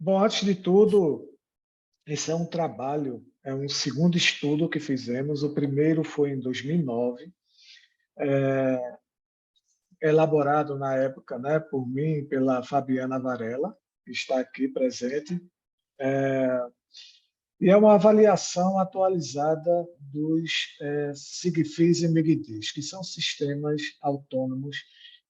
Bom, antes de tudo, esse é um trabalho, é um segundo estudo que fizemos. O primeiro foi em 2009, elaborado na época, né, por mim e pela Fabiana Varela, que está aqui presente. E é uma avaliação atualizada dos SIGFIS e MIGDIS, que são sistemas autônomos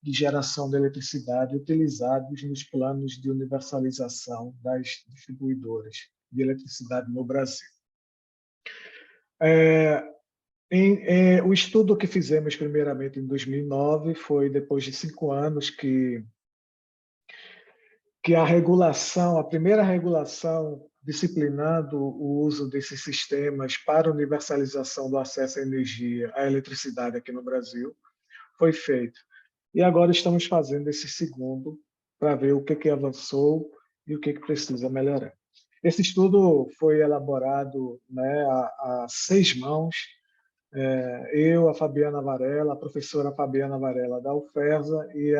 de geração de eletricidade utilizados nos planos de universalização das distribuidoras de eletricidade no Brasil. O estudo que fizemos primeiramente em 2009 foi depois de 5 anos que a primeira regulação disciplinando o uso desses sistemas para universalização do acesso à energia, à eletricidade aqui no Brasil, foi feito. E agora estamos fazendo esse segundo para ver o que avançou e o que precisa melhorar. Esse estudo foi elaborado, né, a 6 mãos. Eu, a Fabiana Varela, a professora Fabiana Varela da UFERJ e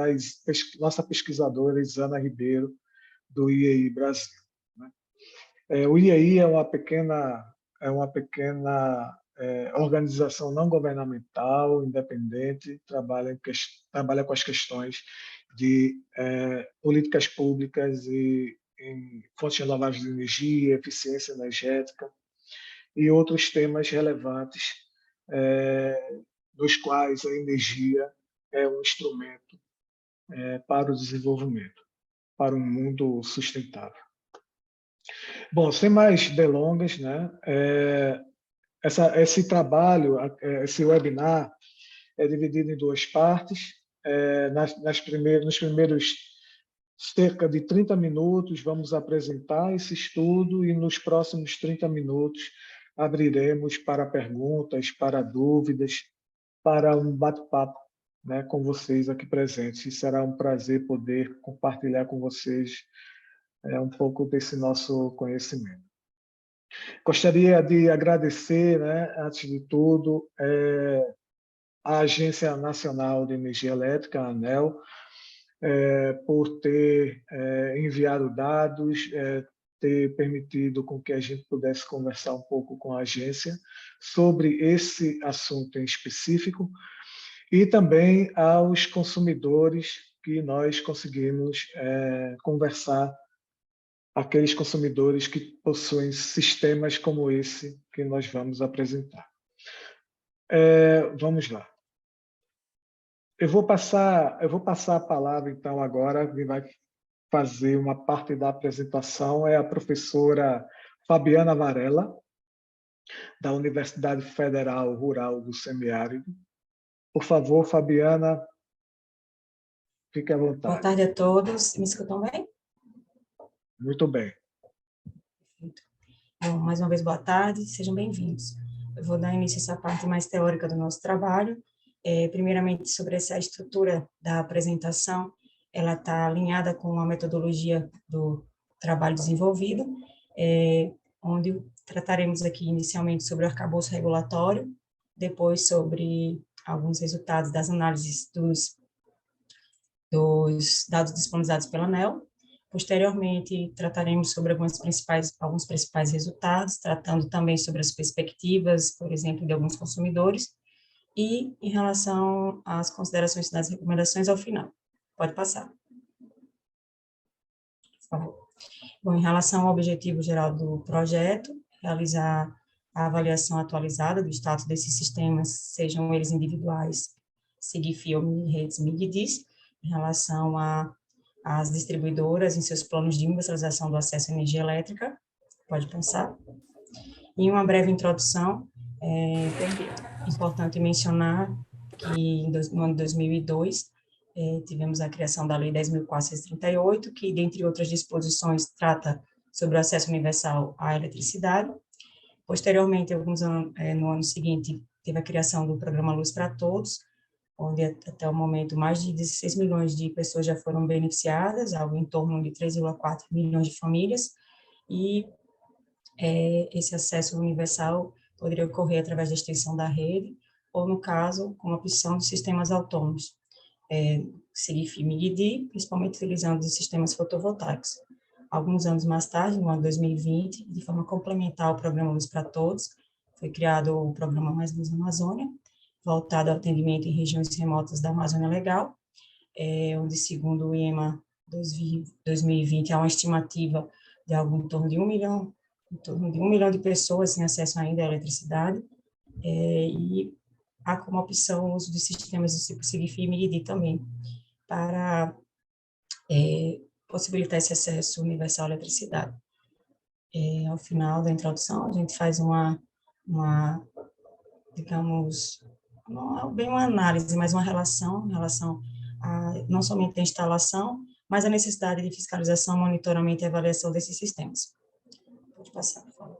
nossa pesquisadora Isana Ribeiro, do IEI Brasil. O IEI é uma pequena organização não governamental, independente, trabalha com as questões de políticas públicas e em fontes renováveis de energia, eficiência energética e outros temas relevantes, dos quais a energia é um instrumento para o desenvolvimento, para um mundo sustentável. Bom, sem mais delongas, né? Esse trabalho, esse webinar, é dividido em 2 partes. Nos primeiros cerca de 30 minutos, vamos apresentar esse estudo e nos próximos 30 minutos abriremos para perguntas, para dúvidas, para um bate-papo, né, com vocês aqui presentes. E será um prazer poder compartilhar com vocês um pouco desse nosso conhecimento. Gostaria de agradecer, né, antes de tudo, a Agência Nacional de Energia Elétrica, a ANEEL, por ter enviado dados, ter permitido com que a gente pudesse conversar um pouco com a agência sobre esse assunto em específico, e também aos consumidores que nós conseguimos conversar, aqueles consumidores que possuem sistemas como esse que nós vamos apresentar. Vamos lá. Eu vou passar a palavra, então, agora, quem vai fazer uma parte da apresentação é a professora Fabiana Varela, da Universidade Federal Rural do Semiárido. Por favor, Fabiana, fique à vontade. Boa tarde a todos. Me escutam bem? Muito bem. Bom, mais uma vez, boa tarde, sejam bem-vindos. Eu vou dar início a essa parte mais teórica do nosso trabalho. Primeiramente, sobre essa estrutura da apresentação, ela está alinhada com a metodologia do trabalho desenvolvido, onde trataremos aqui inicialmente sobre o arcabouço regulatório, depois sobre alguns resultados das análises dos dados disponibilizados pela ANEEL. Posteriormente, trataremos sobre alguns principais resultados, tratando também sobre as perspectivas, por exemplo, de alguns consumidores, e em relação às considerações das recomendações ao final. Pode passar. Por favor. Bom, em relação ao objetivo geral do projeto, realizar a avaliação atualizada do status desses sistemas, sejam eles individuais, SIGFI ou mini-redes MIG-DIS, em relação às distribuidoras em seus planos de universalização do acesso à energia elétrica. Pode passar. Em uma breve introdução, é importante mencionar que no ano de 2002, tivemos a criação da Lei 10.438, que, dentre outras disposições, trata sobre o acesso universal à eletricidade. Posteriormente, no ano seguinte, teve a criação do Programa Luz para Todos, onde até o momento mais de 16 milhões de pessoas já foram beneficiadas, algo em torno de 3,4 milhões de famílias, e esse acesso universal poderia ocorrer através da extensão da rede, ou, no caso, com a opção de sistemas autônomos, SIGFI e MIG-DI, principalmente utilizando os sistemas fotovoltaicos. Alguns anos mais tarde, no ano 2020, de forma complementar ao programa Luz para Todos, foi criado o programa Mais Luz Amazônia, voltado ao atendimento em regiões remotas da Amazônia Legal, onde, segundo o IEMA 2020, há uma estimativa de algo em torno de 1 milhão de pessoas sem acesso ainda à eletricidade, e há como opção o uso de sistemas do tipo SIGFI e MIGDI também, para possibilitar esse acesso universal à eletricidade. Ao final da introdução, a gente faz digamos, não é bem uma análise, mas uma relação em relação a não somente a instalação, mas a necessidade de fiscalização, monitoramento e avaliação desses sistemas. Pode passar, por favor.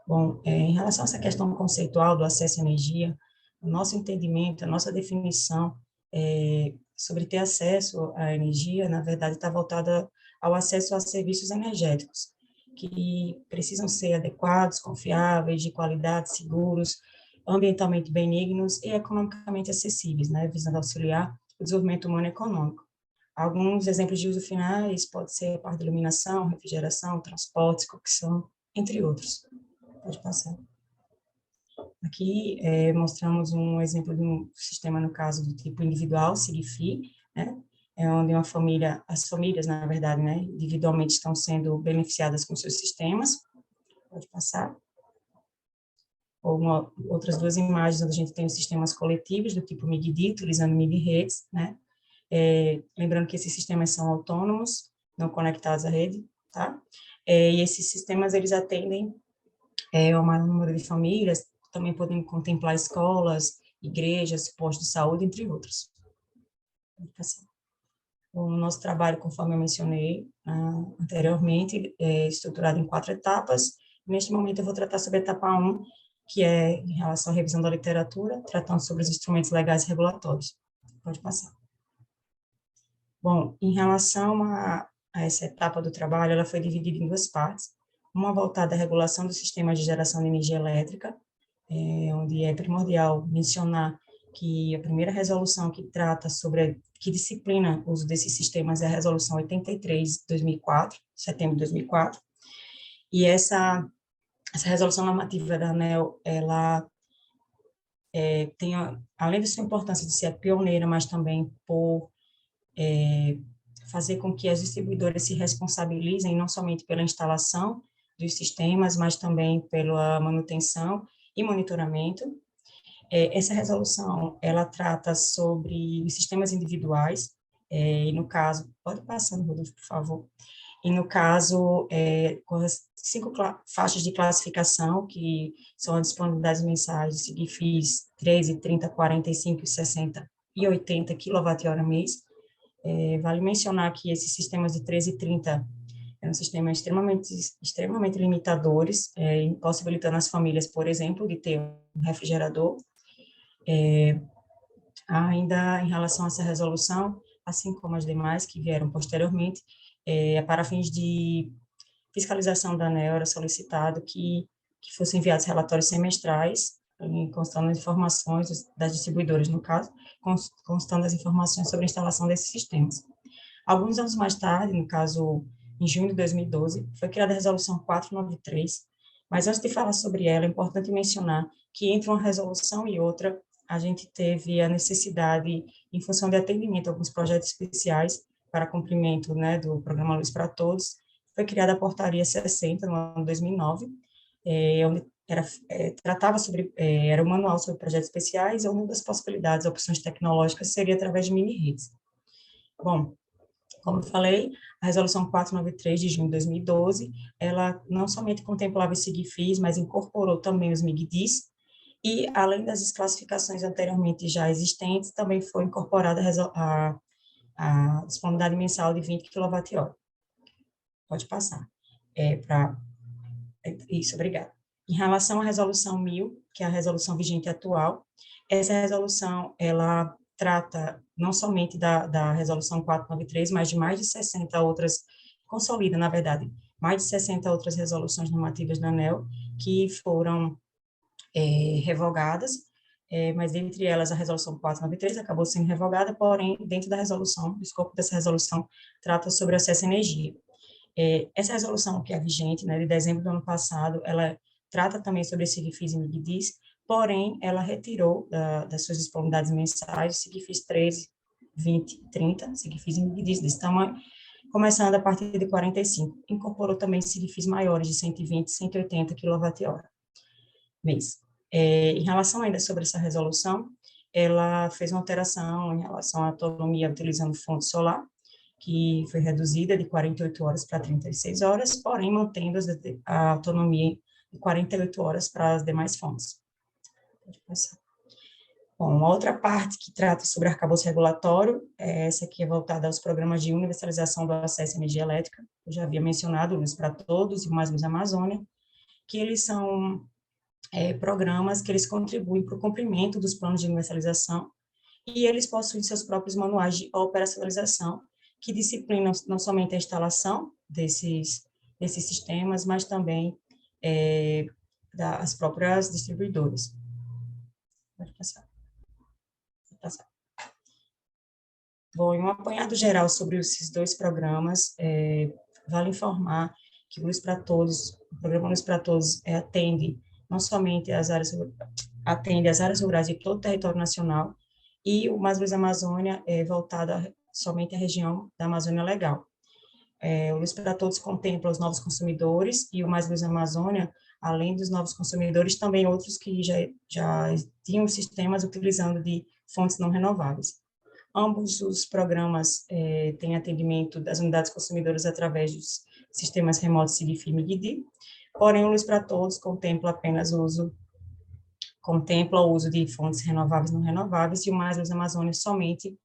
Bom, em relação a essa questão conceitual do acesso à energia, o nosso entendimento, a nossa definição sobre ter acesso à energia, na verdade, está voltada ao acesso a serviços energéticos, que precisam ser adequados, confiáveis, de qualidade, seguros, ambientalmente benignos e economicamente acessíveis, né, visando auxiliar o desenvolvimento humano e econômico. Alguns exemplos de uso finais pode ser a parte de iluminação, refrigeração, transportes, cocção, entre outros. Pode passar. Aqui mostramos um exemplo de um sistema, no caso, do tipo individual, SIGFI, né? Onde as famílias, na verdade, né, individualmente estão sendo beneficiadas com seus sistemas. Pode passar. Outras duas imagens onde a gente tem os sistemas coletivos do tipo MIGDI, utilizando MIG-redes, né? Lembrando que esses sistemas são autônomos, não conectados à rede, tá? E esses sistemas, eles atendem o maior número de famílias, também podem contemplar escolas, igrejas, postos de saúde, entre outros. O nosso trabalho, conforme eu mencionei anteriormente, é estruturado em 4 etapas. Neste momento, eu vou tratar sobre a etapa 1, que é em relação à revisão da literatura, tratando sobre os instrumentos legais e regulatórios. Pode passar. Bom, em relação a essa etapa do trabalho, ela foi dividida em 2 partes. Uma voltada à regulação dos sistemas de geração de energia elétrica, onde é primordial mencionar que a primeira resolução que trata que disciplina o uso desses sistemas é a resolução 83 de 2004, setembro de 2004, e essa resolução normativa da ANEEL, ela tem, além de sua importância de ser pioneira, mas também por fazer com que as distribuidoras se responsabilizem não somente pela instalação dos sistemas, mas também pela manutenção e monitoramento. Essa resolução, ela trata sobre os sistemas individuais, e no caso, pode passar, Rodolfo, por favor, e no caso, com as 5 faixas de classificação, que são as disponibilidades mensais de SIGFIs 13, 30, 45, 60 e 80 kWh mês. Vale mencionar que esses sistemas de 13 e 30 são sistemas extremamente limitadores, impossibilitando as famílias, por exemplo, de ter um refrigerador. Ainda em relação a essa resolução, assim como as demais que vieram posteriormente, para fins de fiscalização da ANEEL, era solicitado que fossem enviados relatórios semestrais, constando as informações das distribuidoras, no caso, constando as informações sobre a instalação desses sistemas. Alguns anos mais tarde, no caso, em junho de 2012, foi criada a Resolução 493, mas antes de falar sobre ela, é importante mencionar que entre uma resolução e outra, a gente teve a necessidade, em função de atendimento a alguns projetos especiais para cumprimento, né, do Programa Luz para Todos, foi criada a Portaria 60, no ano 2009, onde tratava sobre, era um manual sobre projetos especiais, e uma das possibilidades, opções tecnológicas, seria através de mini-redes. Bom, como eu falei, a Resolução 493 de junho de 2012, ela não somente contemplava os SIGFIs, mas incorporou também os MIGDIs, e, além das classificações anteriormente já existentes, também foi incorporada a disponibilidade mensal de 20 kWh. Pode passar. Isso, obrigada. Em relação à Resolução 1000, que é a resolução vigente atual, essa resolução, ela trata não somente da Resolução 493, mas de mais de 60 outras, consolida, na verdade, mais de 60 outras resoluções normativas da ANEEL que foram revogadas, mas entre elas a resolução 493 acabou sendo revogada, porém, dentro da resolução, o escopo dessa resolução trata sobre acesso à energia. Essa resolução que é vigente, né, de dezembro do ano passado, ela trata também sobre SIGFIS e MIGDIS, porém, ela retirou das suas disponibilidades mensais SIGFIS 13, 20, 30, SIGFIS e MIGDIS desse tamanho, começando a partir de 45. Incorporou também SIGFIS maiores de 120, 180 kWh mês. Em relação ainda sobre essa resolução, ela fez uma alteração em relação à autonomia utilizando fonte solar, que foi reduzida de 48 horas para 36 horas, porém mantendo a autonomia de 48 horas para as demais fontes. Pode passar. Bom, uma outra parte que trata sobre arcabouço regulatório, essa aqui é voltada aos programas de universalização do acesso à energia elétrica. Eu já havia mencionado o Luz para Todos e o Mais Luz Amazônia, que eles são programas que eles contribuem para o cumprimento dos planos de universalização e eles possuem seus próprios manuais de operacionalização, que disciplinam não somente a instalação desses sistemas, mas também das próprias distribuidoras. Pode passar. Pode passar. Bom, em um apanhado geral sobre esses dois programas, vale informar que o Luz para Todos, o programa Luz para Todos atende não somente as áreas rurais de todo o território nacional, e o Mais Luz Amazônia é voltado somente à região da Amazônia Legal. O Luz para Todos contempla os novos consumidores, e o Mais Luz Amazônia, além dos novos consumidores, também outros que já tinham sistemas utilizando de fontes não renováveis. Ambos os programas têm atendimento das unidades consumidoras através dos sistemas remotos SIGFI e MIGDI, porém o Luz para Todos contempla o uso de fontes renováveis e não renováveis, e o Mais Luz Amazônia somente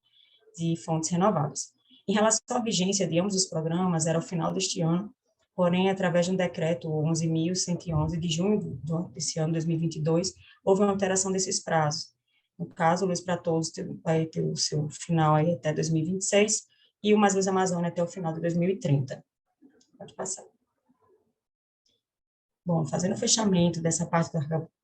de fontes renováveis. Em relação à vigência de ambos os programas, era ao final deste ano, porém, através de um decreto 11.111 de junho desse ano, 2022, houve uma alteração desses prazos. No caso, o Luz para Todos vai ter o seu final aí até 2026, e o Mais Luz Amazônia até o final de 2030. Pode passar. Bom, fazendo o fechamento dessa parte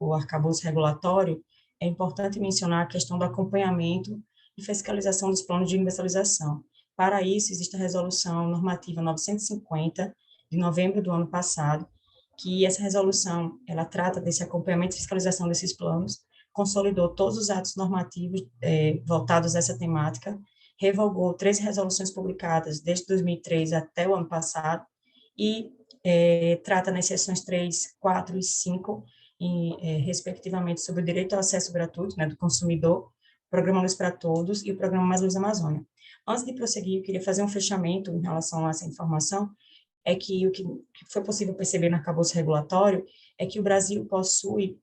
do arcabouço regulatório, é importante mencionar a questão do acompanhamento e fiscalização dos planos de universalização. Para isso, existe a Resolução Normativa 950, de novembro do ano passado, que essa resolução, ela trata desse acompanhamento e fiscalização desses planos, consolidou todos os atos normativos voltados a essa temática, revogou 13 resoluções publicadas desde 2003 até o ano passado, e trata nas seções 3, 4 e 5, respectivamente, sobre o direito ao acesso gratuito, né, do consumidor, o Programa Luz para Todos e o Programa Mais Luz Amazônia. Antes de prosseguir, eu queria fazer um fechamento em relação a essa informação, é que o que foi possível perceber no arcabouço regulatório é que o Brasil possui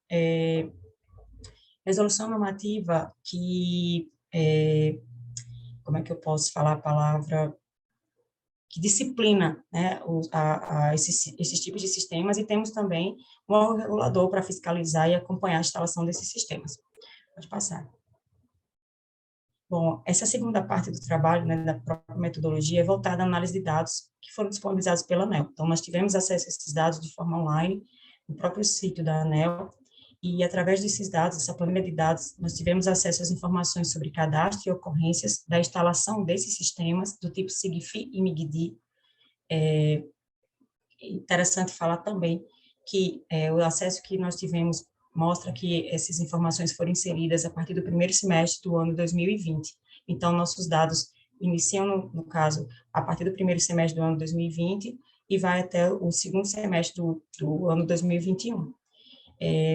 resolução normativa que, como é que eu posso falar a palavra, que disciplina, né, esses tipos de sistemas, e temos também um órgão regulador para fiscalizar e acompanhar a instalação desses sistemas. Pode passar. Bom, essa segunda parte do trabalho, né, da própria metodologia, é voltada à análise de dados que foram disponibilizados pela ANEEL. Então, nós tivemos acesso a esses dados de forma online, no próprio sítio da ANEEL, e através desses dados, essa planilha de dados, nós tivemos acesso às informações sobre cadastro e ocorrências da instalação desses sistemas do tipo SIGFI e MIGDI. É interessante falar também que o acesso que nós tivemos mostra que essas informações foram inseridas a partir do primeiro semestre do ano 2020. Então, nossos dados iniciam, no caso, a partir do primeiro semestre do ano 2020 e vai até o segundo semestre do ano 2021.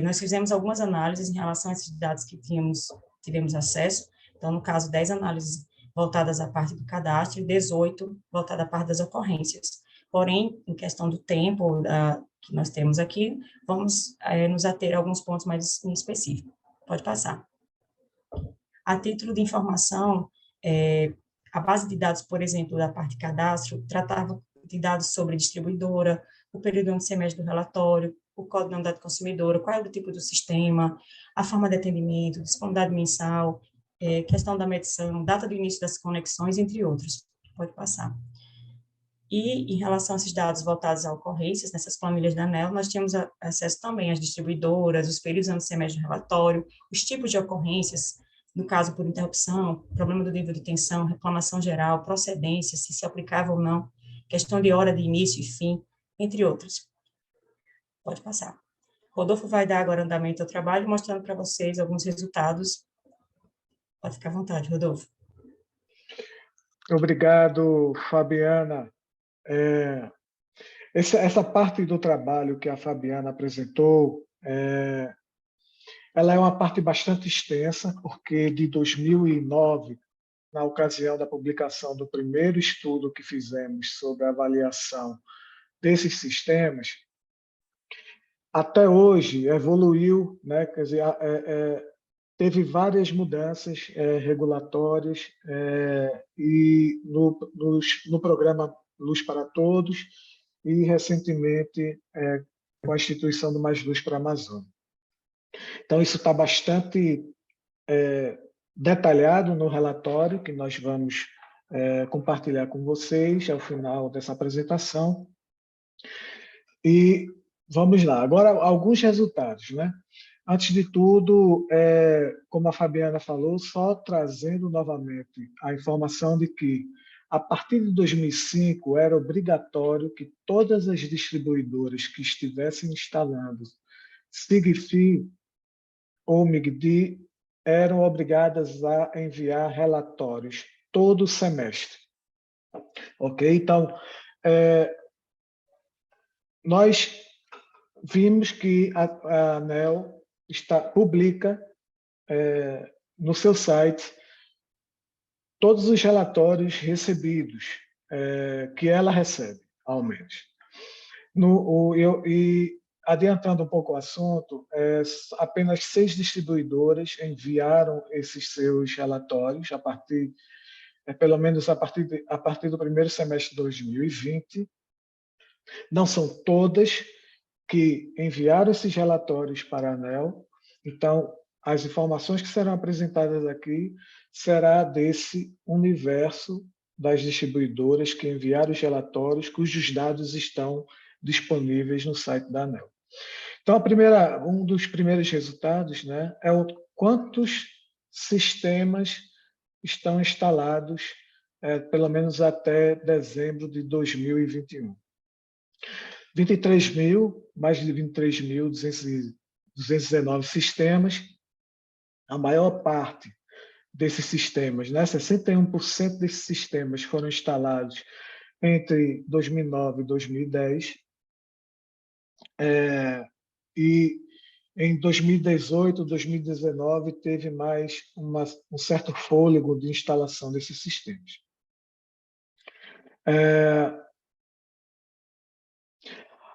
Nós fizemos algumas análises em relação a esses dados que tivemos acesso. Então, no caso, 10 análises voltadas à parte do cadastro e 18 voltadas à parte das ocorrências. Porém, em questão do tempo que nós temos aqui, vamos nos ater a alguns pontos mais específicos. Pode passar. A título de informação, a base de dados, por exemplo, da parte de cadastro, tratava de dados sobre distribuidora, o período de semestre do relatório, o código da unidade consumidora, qual é o tipo do sistema, a forma de atendimento, disponibilidade mensal, questão da medição, data do início das conexões, entre outros. Pode passar. E, em relação a esses dados voltados a ocorrências, nessas planilhas da ANEEL, nós tínhamos acesso também às distribuidoras, os períodos ano semestre do relatório, os tipos de ocorrências, no caso por interrupção, problema do nível de tensão, reclamação geral, procedência, se se aplicava ou não, questão de hora de início e fim, entre outros. Pode passar. Rodolfo vai dar agora andamento ao trabalho, mostrando para vocês alguns resultados. Pode ficar à vontade, Rodolfo. Obrigado, Fabiana. Essa parte do trabalho que a Fabiana apresentou, ela é uma parte bastante extensa, porque de 2009, na ocasião da publicação do primeiro estudo que fizemos sobre a avaliação desses sistemas, até hoje evoluiu, né? Quer dizer, teve várias mudanças regulatórias e no programa Luz para Todos e, recentemente, com a instituição do Mais Luz para a Amazônia. Então, isso está bastante detalhado no relatório que nós vamos compartilhar com vocês ao final dessa apresentação. E vamos lá. Agora, alguns resultados, né? Antes de tudo, como a Fabiana falou, só trazendo novamente a informação de que, a partir de 2005, era obrigatório que todas as distribuidoras que estivessem instalando SIGFI ou MIGDI eram obrigadas a enviar relatórios todo semestre. Ok? Então, nós vimos que a ANEEL publica no seu site todos os relatórios recebidos, que ela recebe, ao menos. E adiantando um pouco o assunto, apenas 6 distribuidoras enviaram esses seus relatórios, pelo menos a partir do primeiro semestre de 2020. Não são todas que enviaram esses relatórios para a ANEEL. Então, as informações que serão apresentadas aqui será desse universo das distribuidoras que enviaram os relatórios, cujos dados estão disponíveis no site da ANEEL. Então, um dos primeiros resultados, né, é quantos sistemas estão instalados, pelo menos até dezembro de 2021. 23 mil, mais de 23.219 sistemas. A maior parte desses sistemas, né, 61% desses sistemas foram instalados entre 2009 e 2010. E em 2018, 2019, teve mais um certo fôlego de instalação desses sistemas.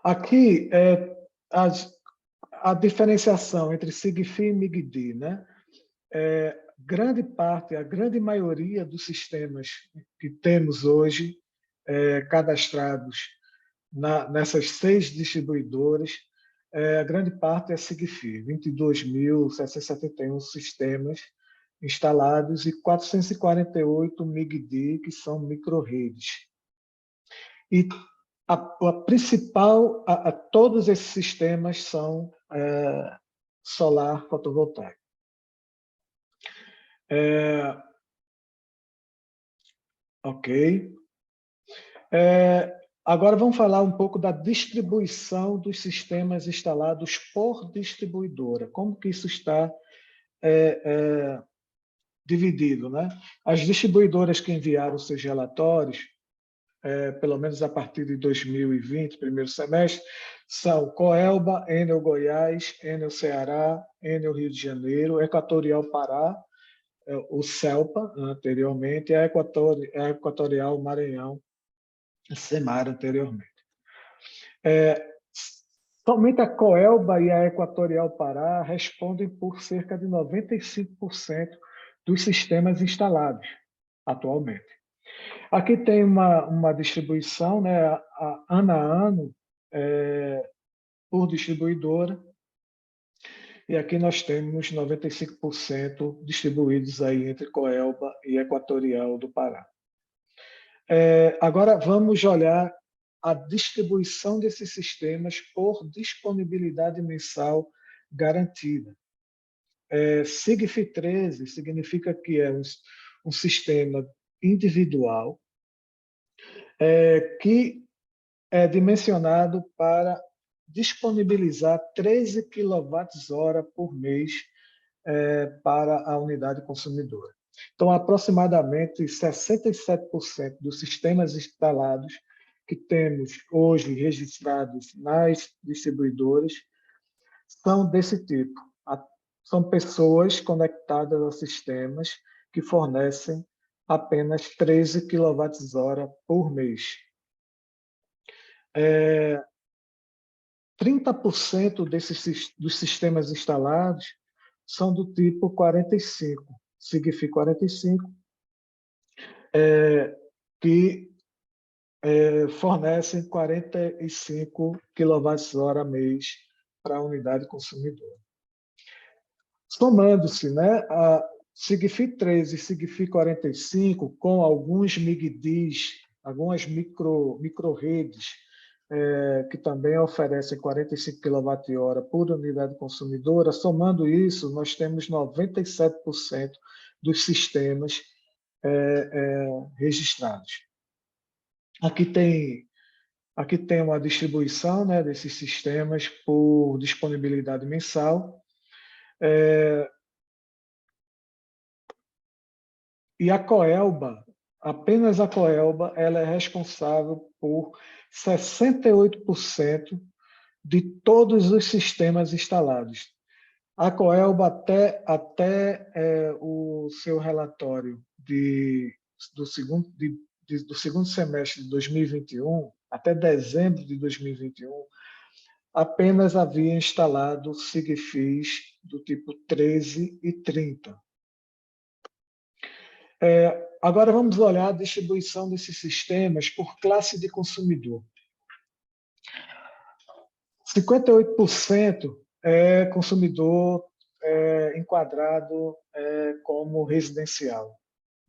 Aqui a diferenciação entre SIGFI e MIGDI, né? A grande maioria dos sistemas que temos hoje cadastrados nessas 6 distribuidoras, a grande parte é SIGFI, 22.771 sistemas instalados e 448 MIGDI, que são microrredes. E todos esses sistemas são solar fotovoltaico. Ok. Agora vamos falar um pouco da distribuição dos sistemas instalados por distribuidora. Como que isso está dividido, né? As distribuidoras que enviaram seus relatórios, pelo menos a partir de 2020, primeiro semestre, são Coelba, Enel Goiás, Enel Ceará, Enel Rio de Janeiro, Equatorial Pará, o CELPA, anteriormente, e a Equatorial Maranhão, SEMAR, anteriormente. Somente a Coelba e a Equatorial Pará respondem por cerca de 95% dos sistemas instalados atualmente. Aqui tem uma distribuição, né, ano a ano, por distribuidora, e aqui nós temos 95% distribuídos aí entre Coelba e Equatorial do Pará. Agora, vamos olhar a distribuição desses sistemas por disponibilidade mensal garantida. SIGFI 13 significa que é um sistema individual que é dimensionado para disponibilizar 13 kWh por mês para a unidade consumidora. Então, aproximadamente 67% dos sistemas instalados que temos hoje registrados nas distribuidoras são desse tipo. São pessoas conectadas a sistemas que fornecem apenas 13 kWh por mês. 30% dos sistemas instalados são do tipo 45, SIGFI 45, que fornecem 45 kWh mês para a unidade consumidora. Somando-se, né, a SIGFI 13 e SIGFI 45 com alguns MIGDIs, algumas micro-redes, que também oferecem 45 kWh por unidade consumidora, somando isso, nós temos 97% dos sistemas registrados. Aqui tem uma distribuição, né, desses sistemas por disponibilidade mensal. E a Coelba, apenas a Coelba, ela é responsável por 68% de todos os sistemas instalados. A Coelba, até o seu relatório do segundo semestre de 2021, até dezembro de 2021, apenas havia instalado SIGFIs do tipo 13 e 30. Agora vamos olhar a distribuição desses sistemas por classe de consumidor. 58% é consumidor enquadrado como residencial.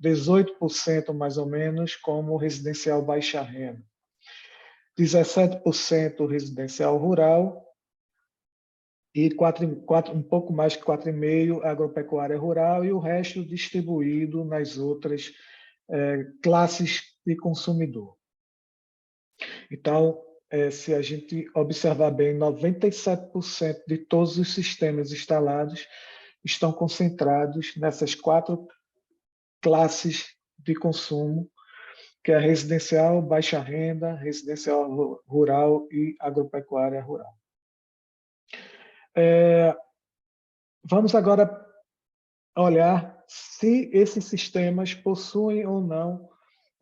18% mais ou menos como residencial baixa renda. 17% residencial rural e um pouco mais que 4,5% agropecuária rural e o resto distribuído nas outras classes de consumidor. Então, se a gente observar bem, 97% de todos os sistemas instalados estão concentrados nessas 4 classes de consumo, que é residencial, baixa renda, residencial rural e agropecuária rural. Vamos agora olhar se esses sistemas possuem ou não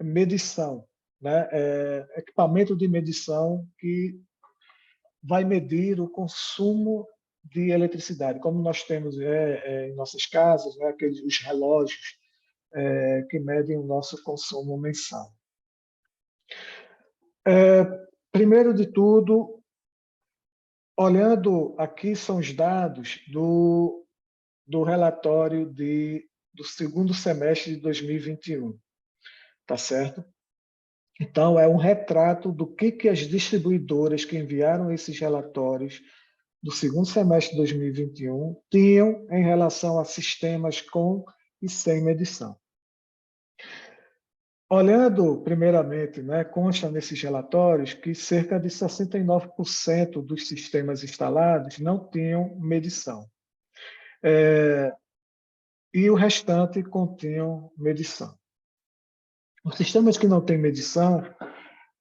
medição, né? Equipamento de medição que vai medir o consumo de eletricidade, como nós temos em nossas casas, né? Os relógios que medem o nosso consumo mensal. Primeiro de tudo, olhando aqui são os dados do relatório do segundo semestre de 2021, tá certo? Então, é um retrato do que as distribuidoras que enviaram esses relatórios do segundo semestre de 2021 tinham em relação a sistemas com e sem medição. Olhando, primeiramente, né, consta nesses relatórios que cerca de 69% dos sistemas instalados não tinham medição. E o restante continham medição. Os sistemas que não têm medição,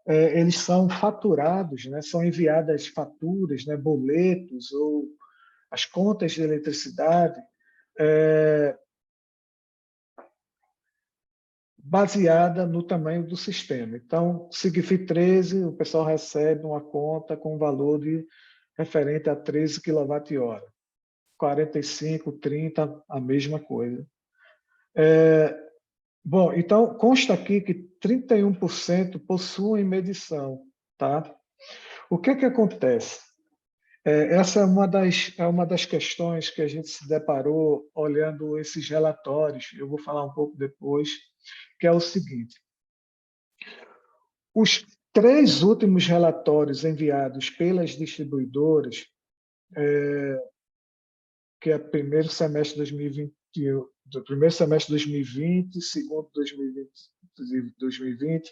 eles são faturados, né? São enviadas faturas, né? Boletos ou as contas de eletricidade baseada no tamanho do sistema. Então, SIGFI 13, o pessoal recebe uma conta com valor referente a 13 kWh. 45, 30, a mesma coisa. Bom, então, consta aqui que 31% possuem medição, tá? O que acontece? Essa é uma das questões que a gente se deparou olhando esses relatórios, eu vou falar um pouco depois, que é o seguinte. Os 3 últimos relatórios enviados pelas distribuidoras, que é primeiro semestre de 2021, do primeiro semestre de 2020, segundo 2020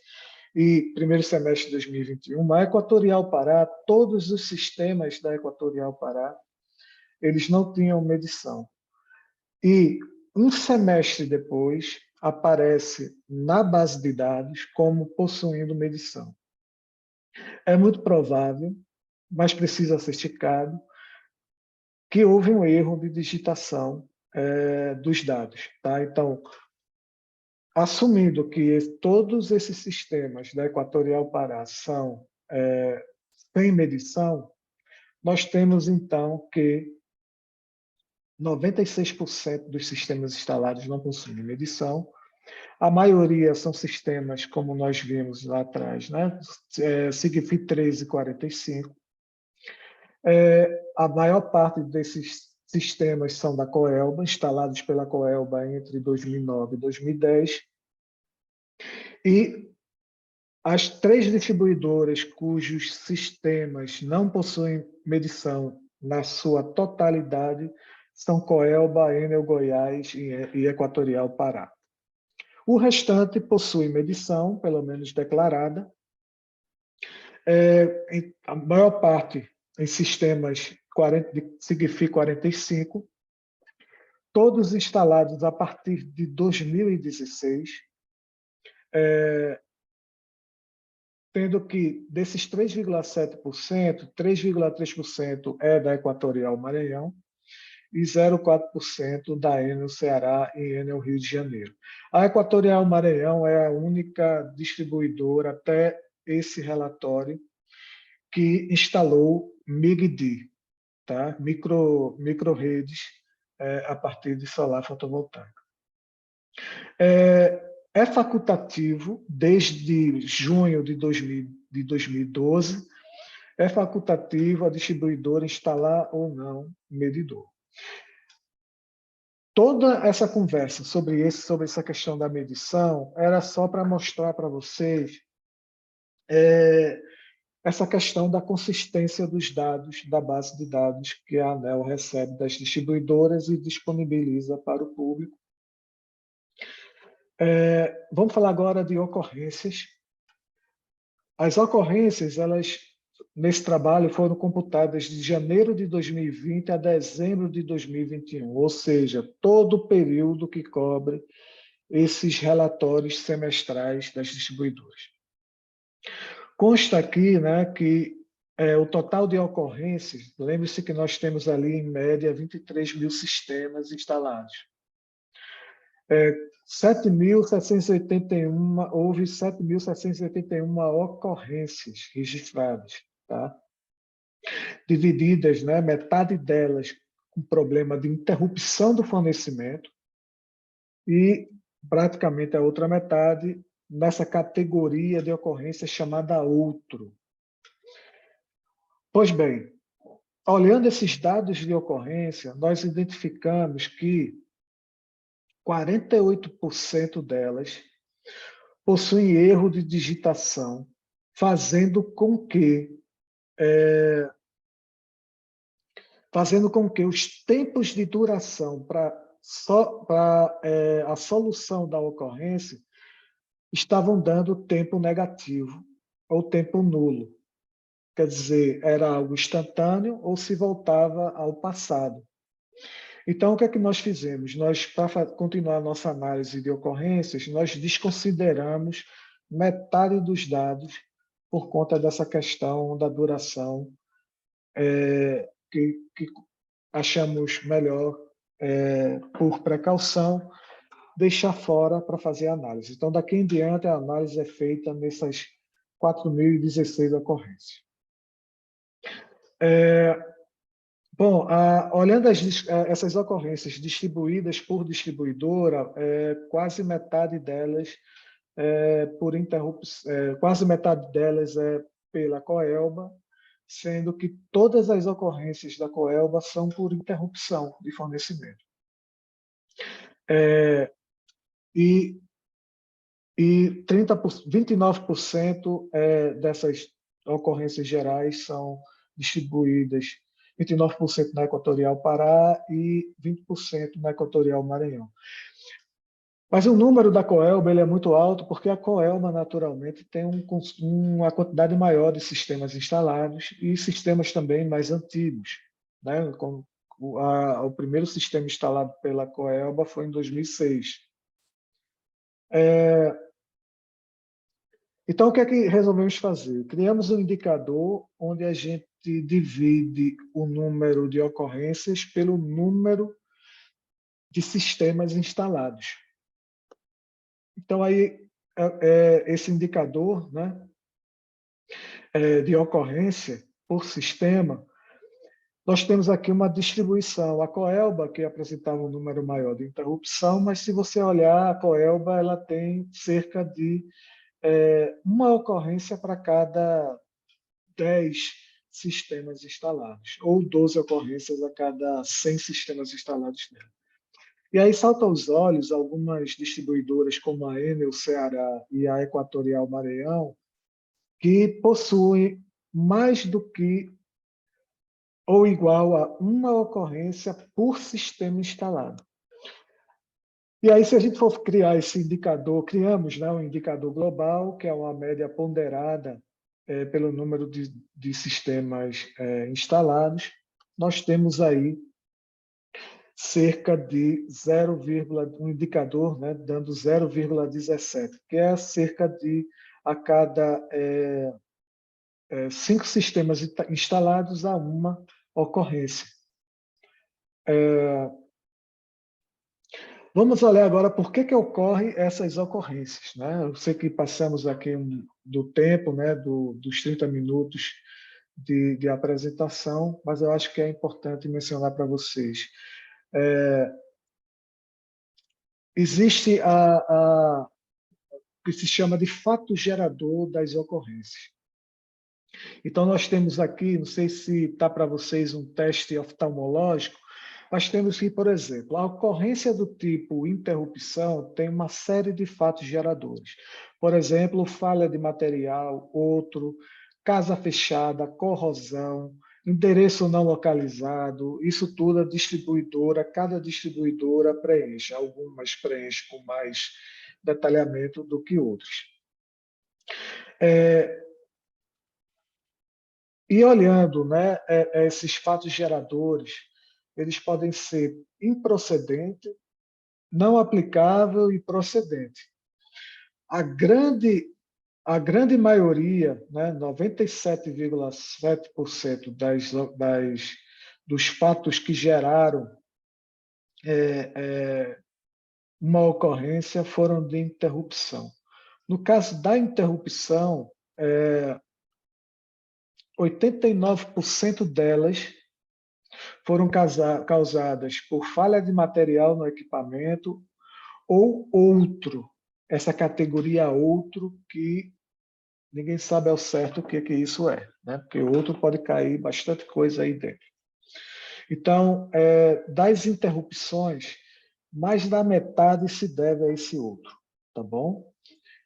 e primeiro semestre de 2021, a Equatorial Pará, todos os sistemas da Equatorial Pará, eles não tinham medição. E um semestre depois, aparece na base de dados como possuindo medição. É muito provável, mas precisa ser checado, que houve um erro de digitação dos dados. Tá? Então, assumindo que todos esses sistemas da Equatorial Pará são sem medição, nós temos, então, que 96% dos sistemas instalados não possuem medição. A maioria são sistemas, como nós vimos lá atrás, né? SIGFI 1345. A maior parte desses sistemas são da Coelba, instalados pela Coelba entre 2009 e 2010. E as 3 distribuidoras cujos sistemas não possuem medição na sua totalidade são Coelba, Enel Goiás e Equatorial Pará. O restante possui medição, pelo menos declarada, a maior parte em sistemas de SIGFI 45, todos instalados a partir de 2016, tendo que desses 3,7%, 3,3% é da Equatorial Maranhão e 0,4% da Enel Ceará e Enel Rio de Janeiro. A Equatorial Maranhão é a única distribuidora até esse relatório que instalou MIG-D, tá? micro-redes a partir de solar fotovoltaico. É facultativo, desde junho de 2012, é facultativo a distribuidora instalar ou não medidor. Toda essa conversa sobre essa questão da medição era só para mostrar para vocês essa questão da consistência dos dados, da base de dados que a ANEEL recebe das distribuidoras e disponibiliza para o público. Vamos falar agora de ocorrências. As ocorrências, elas, nesse trabalho, foram computadas de janeiro de 2020 a dezembro de 2021, ou seja, todo o período que cobre esses relatórios semestrais das distribuidoras. Consta aqui, né, que o total de ocorrências, lembre-se que nós temos ali, em média, 23 mil sistemas instalados. 7.781, houve 7.781 ocorrências registradas, tá? Divididas, né, metade delas com problema de interrupção do fornecimento e praticamente a outra metade nessa categoria de ocorrência chamada outro. Pois bem, olhando esses dados de ocorrência, nós identificamos que 48% delas possuem erro de digitação, fazendo com que os tempos de duração para a solução da ocorrência estavam dando tempo negativo ou tempo nulo. Quer dizer, era algo instantâneo ou se voltava ao passado. Então, o que é que nós fizemos? Nós, para continuar a nossa análise de ocorrências, nós desconsideramos metade dos dados por conta dessa questão da duração, que achamos melhor, por precaução, deixar fora para fazer a análise. Então, daqui em diante, a análise é feita nessas 4.016 ocorrências. Bom, olhando essas ocorrências distribuídas por distribuidora, quase metade delas por interrupção, quase metade delas é pela Coelba, sendo que todas as ocorrências da Coelba são por interrupção de fornecimento. E e 29% dessas ocorrências gerais são distribuídas, 29% na Equatorial Pará e 20% na Equatorial Maranhão. Mas o número da Coelba ele é muito alto porque a Coelba, naturalmente, tem uma quantidade maior de sistemas instalados e sistemas também mais antigos, né? O primeiro sistema instalado pela Coelba foi em 2006. Então, o que é que resolvemos fazer? Criamos um indicador onde a gente divide o número de ocorrências pelo número de sistemas instalados. Então, aí, esse indicador, né, de ocorrência por sistema, nós temos aqui uma distribuição. A Coelba, que apresentava um número maior de interrupção, mas se você olhar, a Coelba ela tem cerca de uma ocorrência para cada 10 sistemas instalados, ou 12 ocorrências a cada 100 sistemas instalados nela. E aí salta aos olhos algumas distribuidoras como a Enel Ceará e a Equatorial Maranhão, que possuem mais do que ou igual a uma ocorrência por sistema instalado. E aí, se a gente for criar esse indicador, criamos, né, um indicador global, que é uma média ponderada pelo número de sistemas instalados, nós temos aí cerca de um indicador, né, dando 0,17, que é cerca de a cada 5 sistemas instalados a uma ocorrência. Vamos olhar agora por que ocorrem essas ocorrências, né? Eu sei que passamos aqui do tempo, né, dos 30 minutos de apresentação, mas eu acho que é importante mencionar para vocês. Existe o que se chama de fato gerador das ocorrências. Então, nós temos aqui, não sei se está para vocês um teste oftalmológico, nós temos que, por exemplo, a ocorrência do tipo interrupção tem uma série de fatos geradores. Por exemplo, falha de material, outro, casa fechada, corrosão, endereço não localizado, isso tudo a distribuidora, cada distribuidora preenche. Algumas preenchem com mais detalhamento do que outros. E olhando, né, esses fatos geradores, eles podem ser improcedente, não aplicável e procedente. A grande maioria, né, 97,7% dos fatos que geraram uma ocorrência foram de interrupção. No caso da interrupção, 89% delas foram causadas por falha de material no equipamento ou outro, essa categoria outro que ninguém sabe ao certo o que isso é, né? Porque outro pode cair bastante coisa aí dentro. Então, das interrupções, mais da metade se deve a esse outro, tá bom?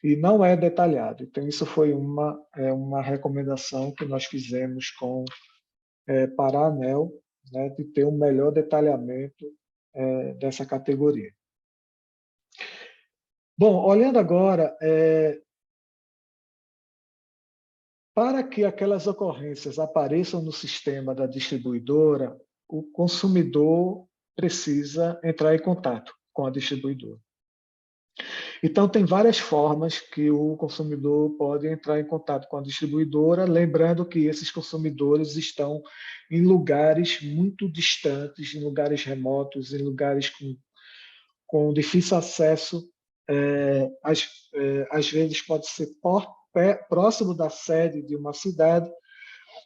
E não é detalhado. Então, isso foi uma recomendação que nós fizemos para a ANEEL, né, de ter um melhor detalhamento dessa categoria. Bom, olhando agora, para que aquelas ocorrências apareçam no sistema da distribuidora, o consumidor precisa entrar em contato com a distribuidora. Então, tem várias formas que o consumidor pode entrar em contato com a distribuidora, lembrando que esses consumidores estão em lugares muito distantes, em lugares remotos, em lugares com difícil acesso. Às vezes pode ser próximo da sede de uma cidade,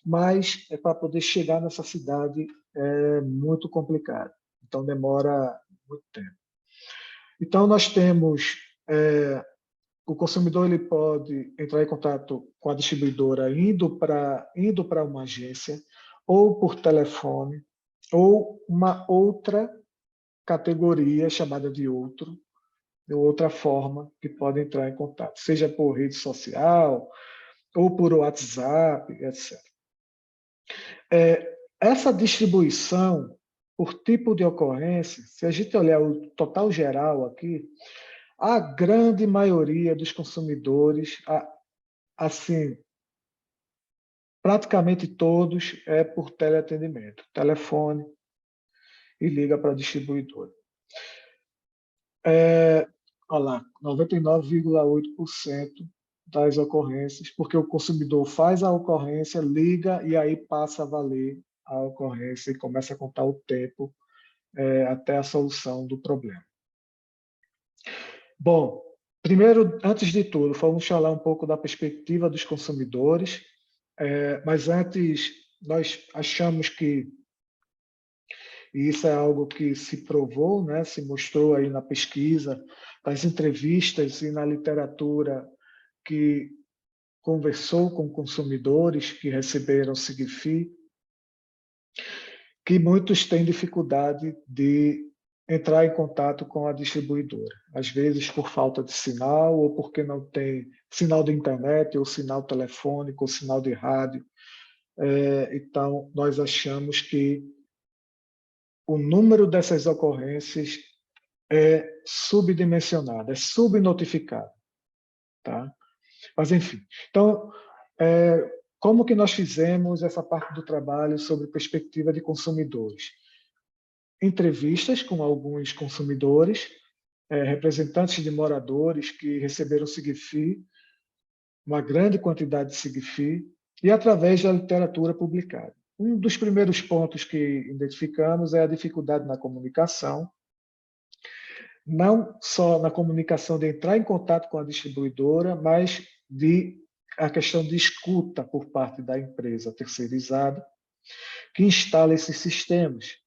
mas para poder chegar nessa cidade é muito complicado. Então, demora muito tempo. Então, nós temos o consumidor ele pode entrar em contato com a distribuidora indo para uma agência, ou por telefone, ou uma outra categoria chamada de outro, ou outra forma que pode entrar em contato, seja por rede social ou por WhatsApp, etc. Essa distribuição por tipo de ocorrência, se a gente olhar o total geral aqui, a grande maioria dos consumidores, assim, praticamente todos, é por teleatendimento, telefone e liga para a distribuidora. Olha lá, 99,8% das ocorrências, porque o consumidor faz a ocorrência, liga e aí passa a valer a ocorrência e começa a contar o tempo até a solução do problema. Bom, primeiro, antes de tudo, vamos falar um pouco da perspectiva dos consumidores, mas antes nós achamos que, e isso é algo que se provou, né, se mostrou aí na pesquisa, nas entrevistas e na literatura que conversou com consumidores que receberam Sigfi, que muitos têm dificuldade de entrar em contato com a distribuidora, às vezes por falta de sinal ou porque não tem sinal de internet ou sinal telefônico ou sinal de rádio. Então, nós achamos que o número dessas ocorrências é subdimensionado, é subnotificado, tá? Mas, enfim. Então, como que nós fizemos essa parte do trabalho sobre perspectiva de consumidores? Entrevistas com alguns consumidores, representantes de moradores que receberam Sigfi, uma grande quantidade de Sigfi, e através da literatura publicada. Um dos primeiros pontos que identificamos é a dificuldade na comunicação, não só na comunicação de entrar em contato com a distribuidora, mas a questão de escuta por parte da empresa terceirizada que instala esses sistemas.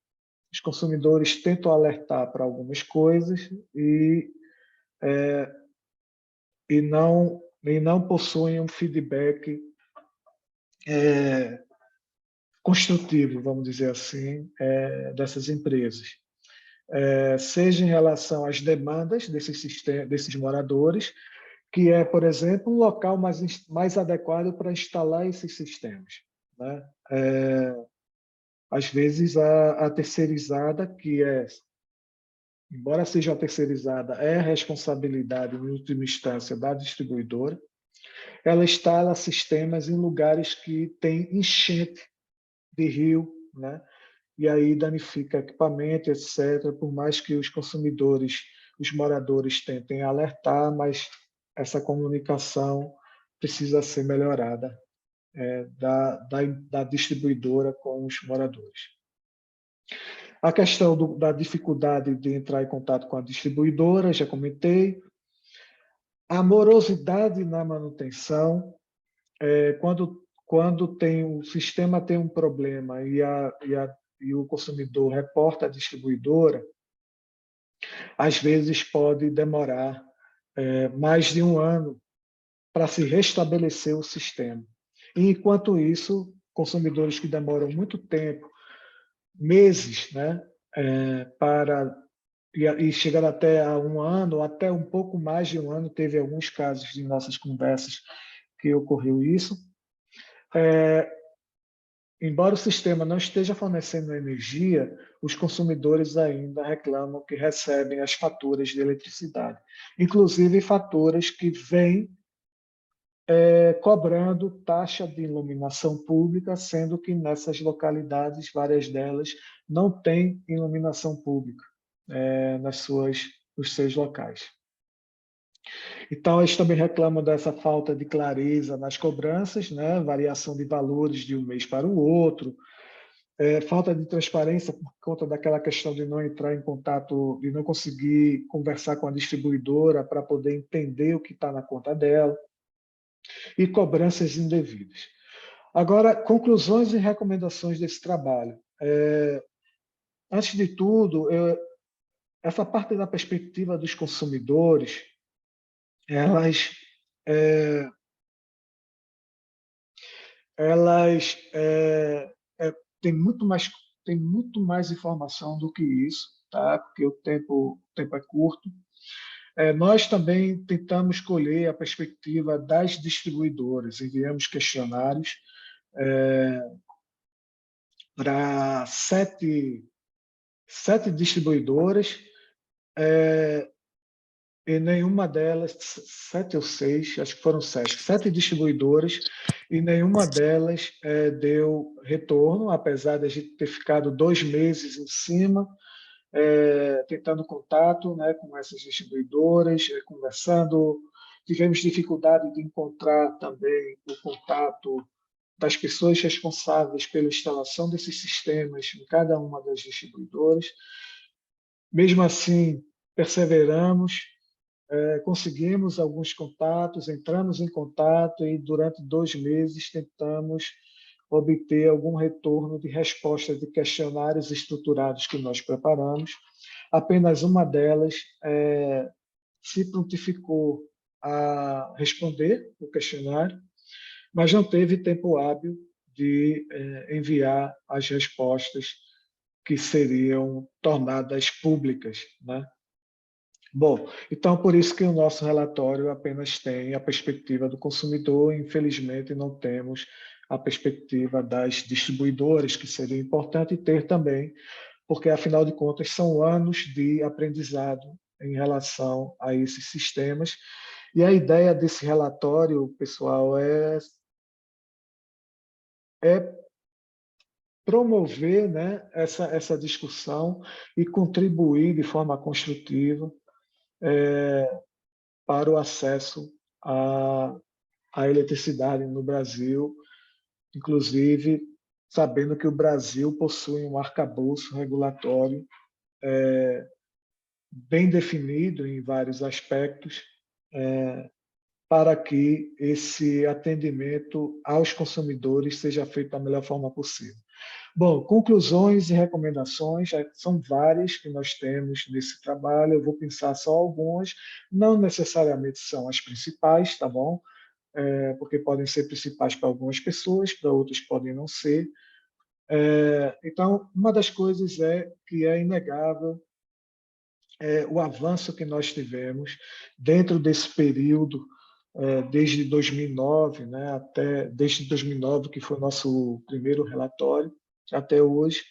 Os consumidores tentam alertar para algumas coisas e não possuem um feedback construtivo, vamos dizer assim, dessas empresas. Seja em relação às demandas desses moradores, que é, por exemplo, um local mais adequado para instalar esses sistemas, né? Às vezes, a terceirizada, embora seja terceirizada, é responsabilidade, em última instância, da distribuidora, ela instala sistemas em lugares que tem enchente de rio, né? E aí danifica equipamento, etc., por mais que os consumidores, os moradores tentem alertar, mas essa comunicação precisa ser melhorada da distribuidora com os moradores. A questão da dificuldade de entrar em contato com a distribuidora, já comentei. A morosidade na manutenção, quando o sistema tem um problema e o consumidor reporta à distribuidora, às vezes pode demorar mais de um ano para se restabelecer o sistema. E, enquanto isso, consumidores que demoram muito tempo, meses, né, e chegar até a um ano, ou até um pouco mais de um ano, teve alguns casos em nossas conversas que ocorreu isso. Embora o sistema não esteja fornecendo energia, os consumidores ainda reclamam que recebem as faturas de eletricidade, inclusive faturas que vêm cobrando taxa de iluminação pública, sendo que nessas localidades, várias delas, não têm iluminação pública nos seus locais. Então, eles também reclamam dessa falta de clareza nas cobranças, né? Variação de valores de um mês para o outro, falta de transparência por conta daquela questão de não entrar em contato, de não conseguir conversar com a distribuidora para poder entender o que está na conta dela, e cobranças indevidas. Agora, conclusões e recomendações desse trabalho. Antes de tudo, essa parte da perspectiva dos consumidores, elas têm muito mais informação do que isso, tá? Porque o tempo é curto. Nós também tentamos colher a perspectiva das distribuidoras, enviamos questionários para sete distribuidoras, e nenhuma delas, 7 ou 6, acho que foram 7 distribuidoras, e nenhuma delas deu retorno, apesar de a gente ter ficado 2 meses em cima, tentando contato, né, com essas distribuidoras, conversando. Tivemos dificuldade de encontrar também o contato das pessoas responsáveis pela instalação desses sistemas em cada uma das distribuidoras. Mesmo assim, perseveramos, conseguimos alguns contatos, entramos em contato e durante 2 meses tentamos obter algum retorno de resposta de questionários estruturados que nós preparamos. Apenas uma delas se prontificou a responder o questionário, mas não teve tempo hábil de enviar as respostas que seriam tornadas públicas, né? Bom, então por isso que o nosso relatório apenas tem a perspectiva do consumidor, infelizmente não temos a perspectiva das distribuidoras, que seria importante ter também, porque afinal de contas são anos de aprendizado em relação a esses sistemas. E a ideia desse relatório, pessoal, é promover, né, essa discussão e contribuir de forma construtiva para o acesso à eletricidade no Brasil, inclusive sabendo que o Brasil possui um arcabouço regulatório bem definido em vários aspectos, para que esse atendimento aos consumidores seja feito da melhor forma possível. Bom, conclusões e recomendações, são várias que nós temos nesse trabalho, eu vou pensar só algumas, não necessariamente são as principais, tá bom? Porque podem ser principais para algumas pessoas, para outras podem não ser. Então, uma das coisas que é inegável o avanço que nós tivemos dentro desse período, desde 2009, né, desde 2009, que foi o nosso primeiro relatório, até hoje,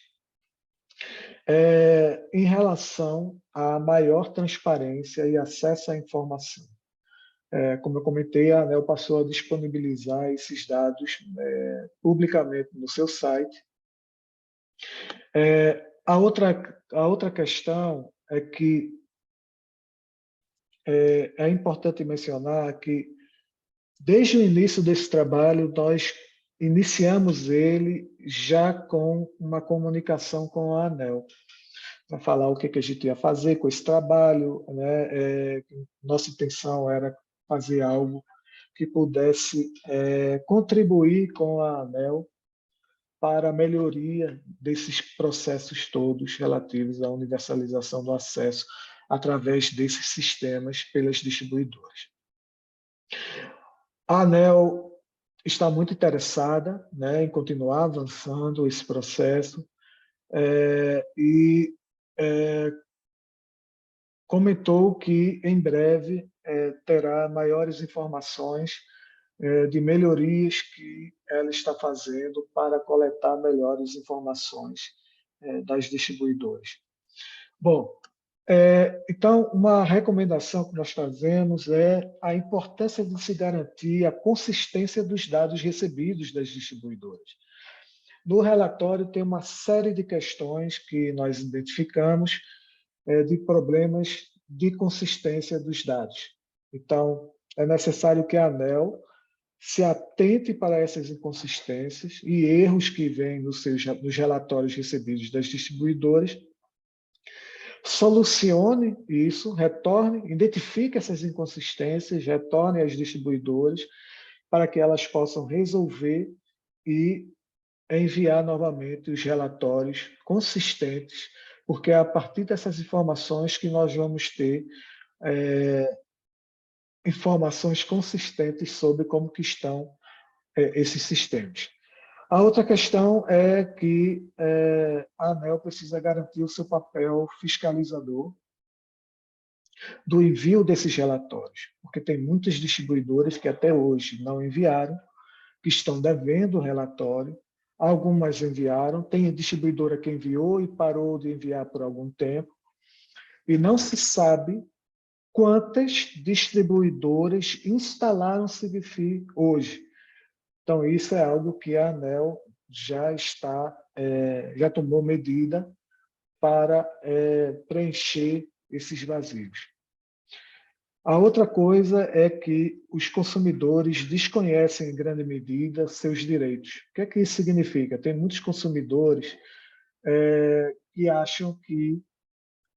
em relação à maior transparência e acesso à informação. Como eu comentei, a ANEEL passou a disponibilizar esses dados publicamente no seu site. A outra questão é que é importante mencionar que, desde o início desse trabalho, nós iniciamos ele já com uma comunicação com a ANEEL, para falar o que a gente ia fazer com esse trabalho, né? Nossa intenção era fazer algo que pudesse contribuir com a ANEEL para a melhoria desses processos todos relativos à universalização do acesso através desses sistemas pelas distribuidoras. A ANEEL está muito interessada, né, em continuar avançando esse processo e comentou que em breve terá maiores informações de melhorias que ela está fazendo para coletar melhores informações das distribuidoras. Bom, então, uma recomendação que nós fazemos é a importância de se garantir a consistência dos dados recebidos das distribuidoras. No relatório tem uma série de questões que nós identificamos de problemas de consistência dos dados. Então, é necessário que a ANEEL se atente para essas inconsistências e erros que vêm nos relatórios recebidos das distribuidoras, solucione isso, retorne, identifique essas inconsistências, retorne às distribuidoras para que elas possam resolver e enviar novamente os relatórios consistentes, porque é a partir dessas informações que nós vamos ter informações consistentes sobre como que estão esses sistemas. A outra questão é que a ANEEL precisa garantir o seu papel fiscalizador do envio desses relatórios, porque tem muitas distribuidoras que até hoje não enviaram, que estão devendo o relatório, algumas enviaram, tem distribuidora que enviou e parou de enviar por algum tempo, e não se sabe quantas distribuidoras instalaram Sigfi hoje. Então, isso é algo que a ANEEL já tomou medida para preencher esses vazios. A outra coisa é que os consumidores desconhecem em grande medida seus direitos. O que é que isso significa? Tem muitos consumidores que acham que,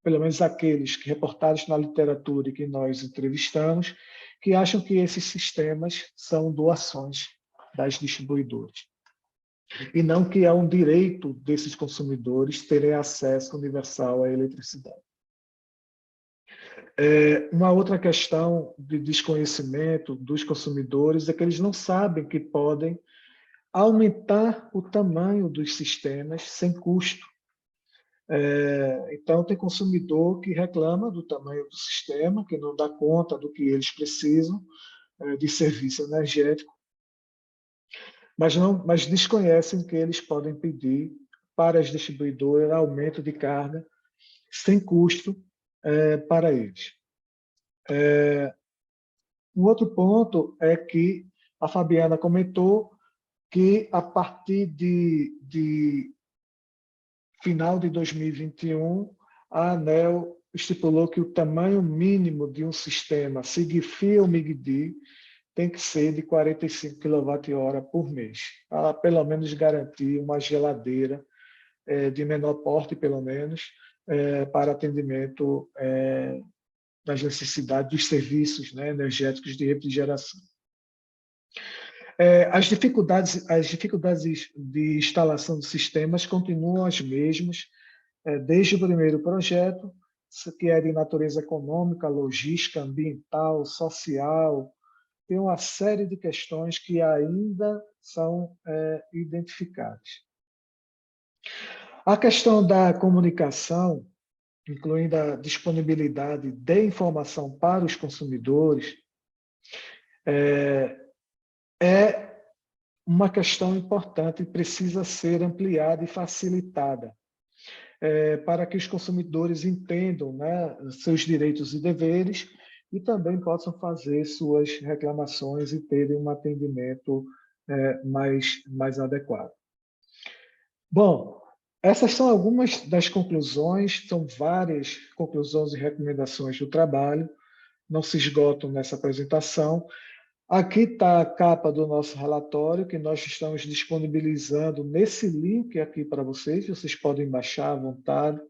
pelo menos aqueles que reportados na literatura e que nós entrevistamos, que acham que esses sistemas são doações das distribuidoras. E não que é um direito desses consumidores terem acesso universal à eletricidade. Uma outra questão de desconhecimento dos consumidores é que eles não sabem que podem aumentar o tamanho dos sistemas sem custo. Então, tem consumidor que reclama do tamanho do sistema, que não dá conta do que eles precisam de serviço energético, mas desconhecem que eles podem pedir para as distribuidoras aumento de carga sem custo para eles. Um outro ponto é que a Fabiana comentou que, a partir de final de 2021, a ANEEL estipulou que o tamanho mínimo de um sistema Sigfi ou MIGD tem que ser de 45 kWh por mês, para pelo menos garantir uma geladeira de menor porte, pelo menos, para atendimento das necessidades dos serviços, né, energéticos de refrigeração. As dificuldades de instalação de sistemas continuam as mesmas, desde o primeiro projeto, que é de natureza econômica, logística, ambiental, social. Tem uma série de questões que ainda são identificadas. A questão da comunicação, incluindo a disponibilidade de informação para os consumidores, é uma questão importante e precisa ser ampliada e facilitada para que os consumidores entendam, né, seus direitos e deveres e também possam fazer suas reclamações e terem um atendimento mais adequado. Bom, essas são algumas das conclusões, são várias conclusões e recomendações do trabalho, não se esgotam nessa apresentação. Aqui está a capa do nosso relatório, que nós estamos disponibilizando nesse link aqui para vocês, vocês podem baixar à vontade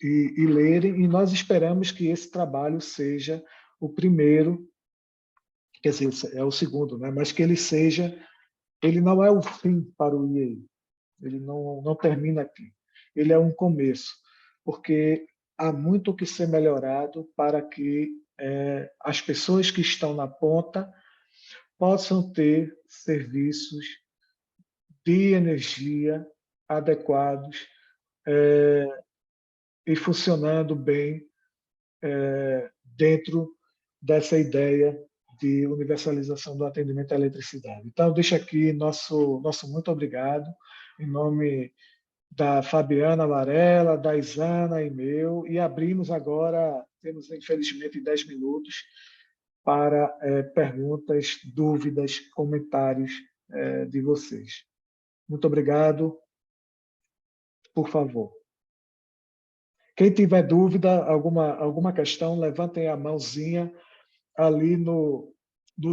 e lerem, e nós esperamos que esse trabalho seja o primeiro, quer dizer, é o segundo, né? Mas que ele não é o fim para o IEI, ele não termina aqui, ele é um começo, porque há muito o que ser melhorado para que as pessoas que estão na ponta possam ter serviços de energia adequados e funcionando bem dentro dessa ideia de universalização do atendimento à eletricidade. Então, deixo aqui nosso muito obrigado, em nome da Fabiana Varela, da Isana e meu, e abrimos agora, temos infelizmente 10 minutos, para perguntas, dúvidas, comentários de vocês. Muito obrigado. Por favor. Quem tiver dúvida, alguma questão, levantem a mãozinha ali no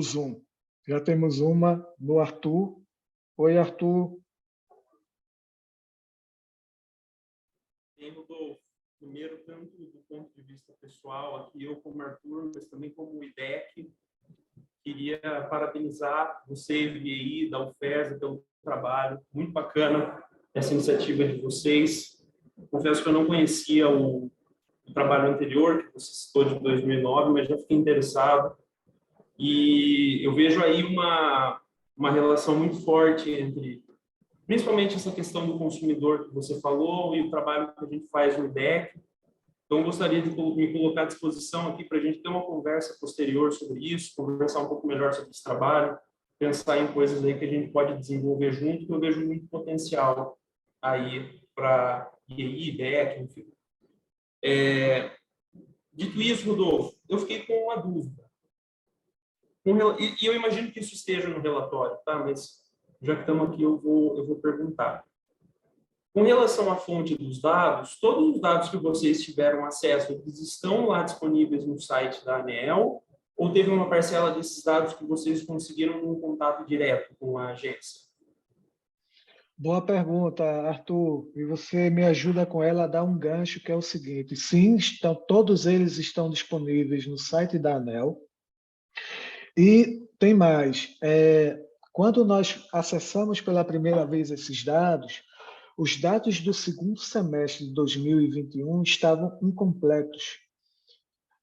Zoom. Já temos uma no Arthur. Oi, Arthur. Primeiro, tanto do ponto de vista pessoal, aqui eu como Arthur, mas também como IDEC, queria parabenizar você, VI, da UFES, pelo trabalho. Muito bacana essa iniciativa de vocês. Confesso que eu não conhecia o trabalho anterior, que você citou, de 2009, mas já fiquei interessado. E eu vejo aí uma relação muito forte entre, principalmente, essa questão do consumidor que você falou e o trabalho que a gente faz no IDEC. Então, eu gostaria de me colocar à disposição aqui para a gente ter uma conversa posterior sobre isso, conversar um pouco melhor sobre esse trabalho, pensar em coisas aí que a gente pode desenvolver junto, que eu vejo muito potencial aí para IEI, IDEC, enfim. Dito isso, Rodolfo, eu fiquei com uma dúvida. E eu imagino que isso esteja no relatório, tá? Mas já que estamos aqui, eu vou perguntar. Com relação à fonte dos dados, todos os dados que vocês tiveram acesso, eles estão lá disponíveis no site da ANEEL, ou teve uma parcela desses dados que vocês conseguiram um contato direto com a agência? Boa pergunta, Arthur. E você me ajuda com ela a dar um gancho, que é o seguinte: sim, todos eles estão disponíveis no site da ANEEL. E tem mais. Quando nós acessamos pela primeira vez esses dados, os dados do segundo semestre de 2021 estavam incompletos.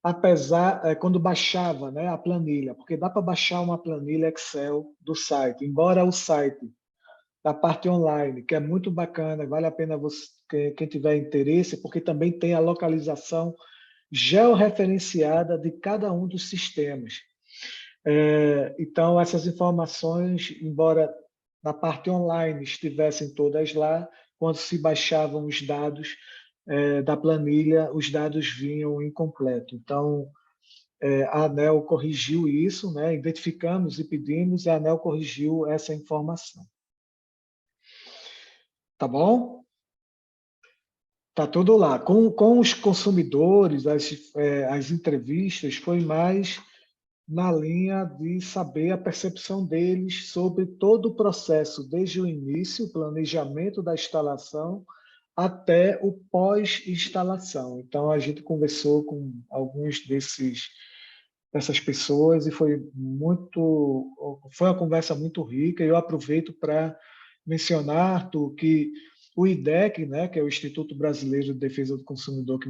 Apesar, quando baixava, né, a planilha, porque dá para baixar uma planilha Excel do site, embora o site da parte online, que é muito bacana, vale a pena quem tiver interesse, porque também tem a localização georreferenciada de cada um dos sistemas. Então, essas informações, embora na parte online estivessem todas lá, quando se baixavam os dados da planilha, os dados vinham incompleto. Então, a ANEEL corrigiu isso, né? Identificamos e pedimos, e a ANEEL corrigiu essa informação. Tá bom? Tá tudo lá. Com os consumidores, as entrevistas, foi mais na linha de saber a percepção deles sobre todo o processo, desde o início, o planejamento da instalação, até o pós-instalação. Então, a gente conversou com alguns dessas pessoas e foi uma conversa muito rica. E eu aproveito para mencionar, Arthur, que o IDEC, né, que é o Instituto Brasileiro de Defesa do Consumidor que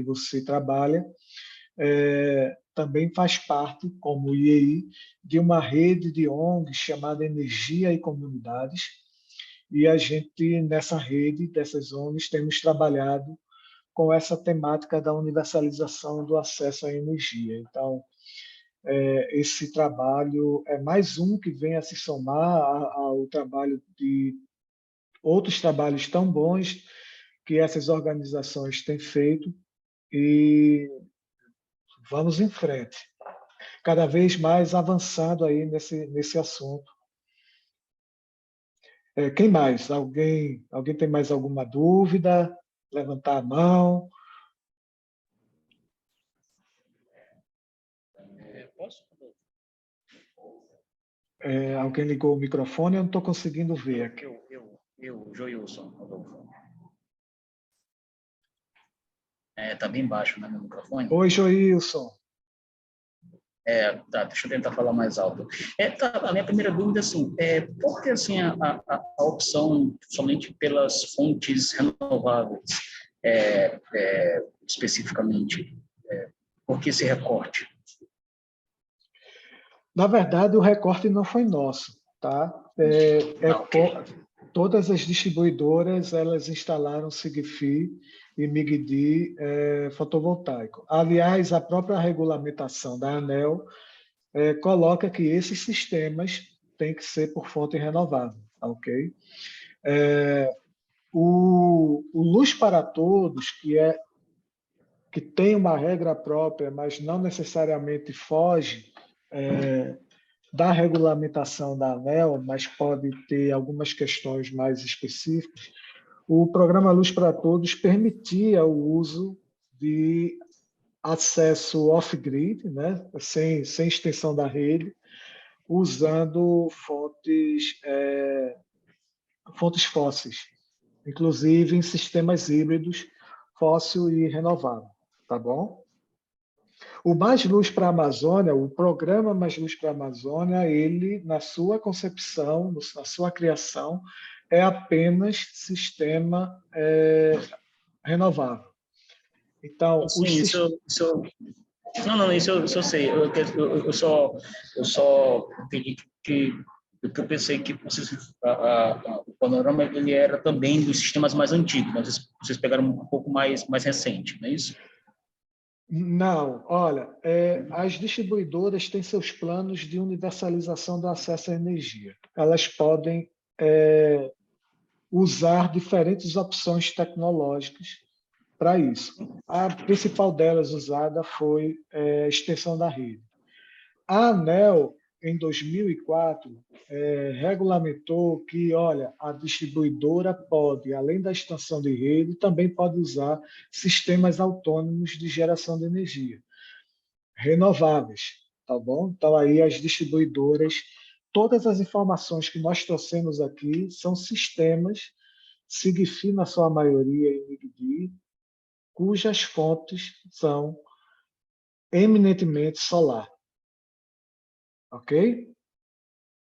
você trabalha, também faz parte, como IEI, de uma rede de ONGs chamada Energia e Comunidades, e a gente, nessa rede dessas ONGs, temos trabalhado com essa temática da universalização do acesso à energia. Então, esse trabalho é mais um que vem a se somar ao trabalho de outros trabalhos tão bons que essas organizações têm feito, e vamos em frente, cada vez mais avançando aí nesse assunto. Quem mais? Alguém tem mais alguma dúvida? Levantar a mão. Posso? Alguém ligou o microfone? Eu não estou conseguindo ver aqui. Eu, Joilson, Rodolfo. Tá bem baixo, né, meu microfone? Oi, Joilson. Tá, deixa eu tentar falar mais alto. A minha primeira dúvida, assim, por que, assim, a opção somente pelas fontes renováveis, especificamente? Por que esse recorte? Na verdade, o recorte não foi nosso, tá? Okay. Todas as distribuidoras, elas instalaram Sigfi e Migdi fotovoltaico. Aliás, a própria regulamentação da ANEEL coloca que esses sistemas têm que ser por fonte renovável, tá, ok? O Luz para Todos, que tem uma regra própria, mas não necessariamente foge da regulamentação da ANEEL, mas pode ter algumas questões mais específicas. O programa Luz para Todos permitia o uso de acesso off-grid, né, sem extensão da rede, usando fontes fósseis, inclusive em sistemas híbridos, fóssil e renovável, tá bom? O Mais Luz para a Amazônia, o programa Mais Luz para a Amazônia, ele, na sua concepção, na sua criação, é apenas sistema renovável. Então, sim, isso eu sei. Eu só pedi que Porque eu pensei que o Panorama ele era também dos sistemas mais antigos, mas vocês pegaram um pouco mais recente, não é isso? Não, olha, as distribuidoras têm seus planos de universalização do acesso à energia. Elas podem usar diferentes opções tecnológicas para isso. A principal delas usada foi a extensão da rede. A ANEEL, em 2004, regulamentou que, olha, a distribuidora pode, além da extensão de rede, também pode usar sistemas autônomos de geração de energia renováveis, tá bom? Então, aí as distribuidoras, todas as informações que nós trouxemos aqui são sistemas, SIGFI na sua maioria e MIGDI, cujas fontes são eminentemente solar. Ok?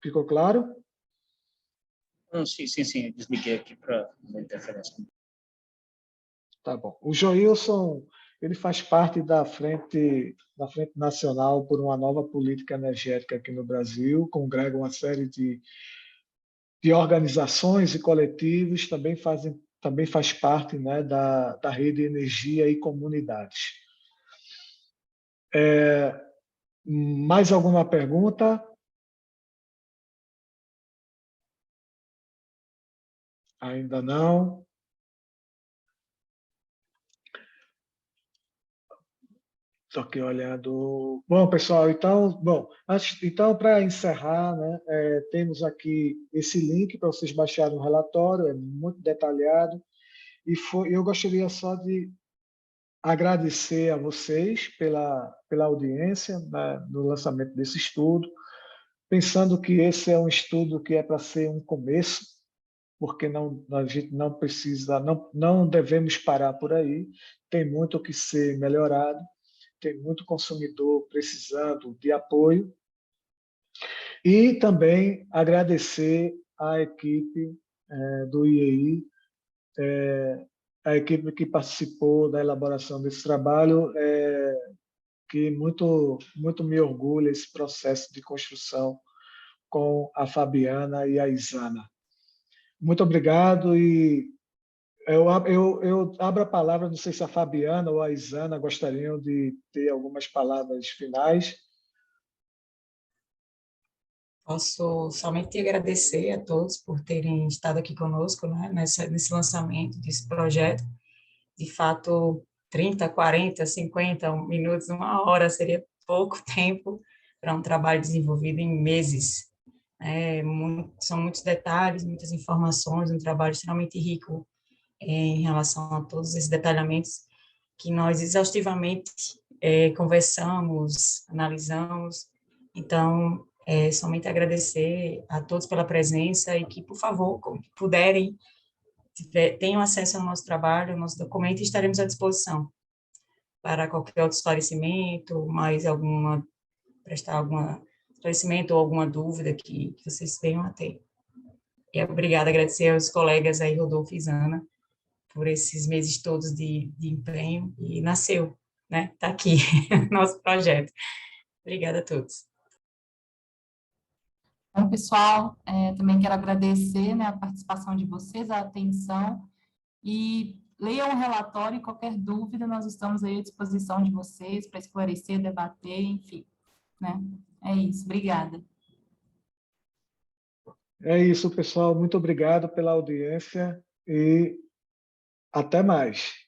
Ficou claro? Não, sim, eu desliguei aqui para não interferência. Tá bom. O Joilson, ele faz parte da Frente Nacional por uma Nova Política Energética aqui no Brasil, congrega uma série de organizações e coletivos, também faz parte, né, da Rede Energia e Comunidades. Mais alguma pergunta? Ainda não. Só que olhando. Bom, pessoal, então para encerrar, né, temos aqui esse link para vocês baixarem o relatório, é muito detalhado, e eu gostaria só de agradecer a vocês pela audiência, né, no lançamento desse estudo, pensando que esse é um estudo que é para ser um começo, porque a gente não precisa, não devemos parar por aí, tem muito o que ser melhorado, tem muito consumidor precisando de apoio, e também agradecer à equipe do IEI, a equipe que participou da elaboração desse trabalho, que muito me orgulha esse processo de construção com a Fabiana e a Isana. Muito obrigado e eu abro a palavra, não sei se a Fabiana ou a Isana gostariam de ter algumas palavras finais. Posso somente agradecer a todos por terem estado aqui conosco, né, nesse lançamento desse projeto. De fato, 30, 40, 50 minutos, uma hora seria pouco tempo para um trabalho desenvolvido em meses. São muitos detalhes, muitas informações, um trabalho extremamente rico em relação a todos esses detalhamentos que nós exaustivamente conversamos, analisamos. Então, somente agradecer a todos pela presença e que, por favor, como puderem, tenham acesso ao nosso trabalho, ao nosso documento, e estaremos à disposição para qualquer outro esclarecimento, prestar algum esclarecimento ou alguma dúvida que vocês tenham a ter. E obrigada, agradecer aos colegas aí, Rodolfo e Isana, por esses meses todos de empenho, e nasceu, né? Está aqui, nosso projeto. Obrigada a todos. Bom, pessoal, também quero agradecer, né, a participação de vocês, a atenção, e leiam o relatório e qualquer dúvida, nós estamos aí à disposição de vocês para esclarecer, debater, enfim, né? É isso, obrigada. É isso, pessoal. Muito obrigado pela audiência e até mais.